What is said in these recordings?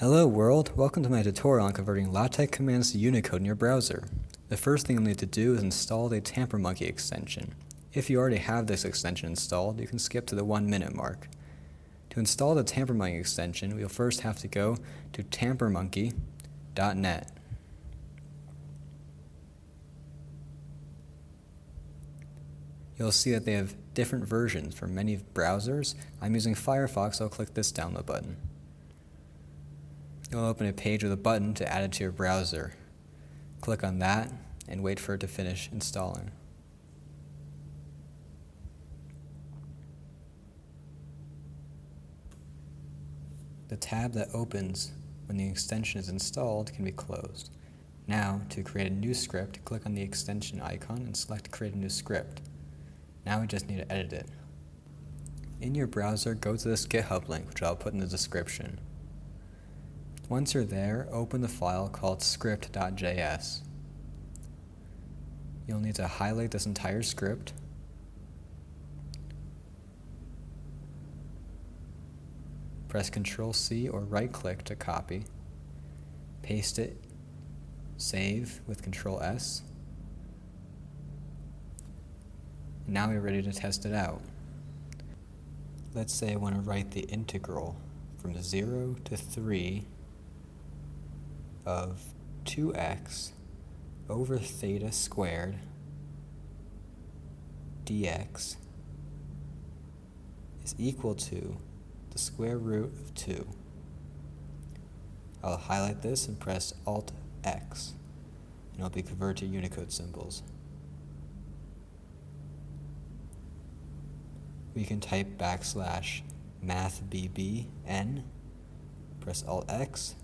Hello world, welcome to my tutorial on converting LaTeX commands to Unicode in your browser. The first thing you'll need to do is install the Tampermonkey extension. If you already have this extension installed, you can skip to the 1 minute mark. To install the Tampermonkey extension, we'll first have to go to tampermonkey.net. You'll see that they have different versions for many browsers. I'm using Firefox, so I'll click this download button. You'll open a page with a button to add it to your browser. Click on that and wait for it to finish installing. The tab that opens when the extension is installed can be closed. Now, to create a new script, click on the extension icon and select Create a New Script. Now we just need to edit it. In your browser, go to this GitHub link, which I'll put in the description. Once you're there, open the file called script.js. You'll need to highlight this entire script. Press Ctrl+C or right-click to copy. Paste it. Save with Ctrl+S. Now we're ready to test it out. Let's say I want to write the integral from 0 to 3 of 2x over theta squared dx is equal to the square root of 2. I'll highlight this and press ALT+X, and it'll be converted to Unicode symbols. We can type backslash mathbbn, press Alt+X,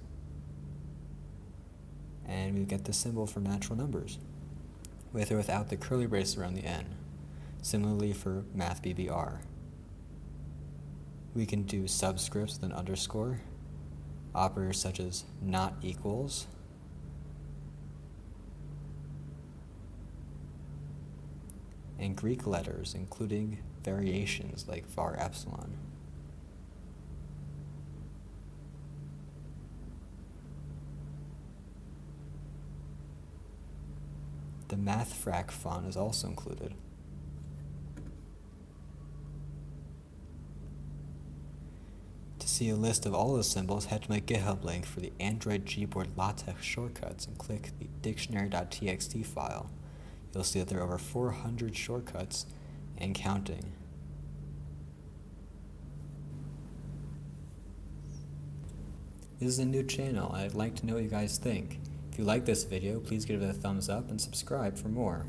and we get the symbol for natural numbers, with or without the curly brace around the n. Similarly for mathbbr. We can do subscripts with an underscore, operators such as not equals, and Greek letters, including variations like var epsilon. The mathfrak font is also included. To see a list of all the symbols, head to my GitHub link for the Android Gboard LaTeX shortcuts and click the dictionary.txt file. You'll see that there are over 400 shortcuts and counting. This is a new channel. I'd like to know what you guys think. If you like this video, please give it a thumbs up and subscribe for more.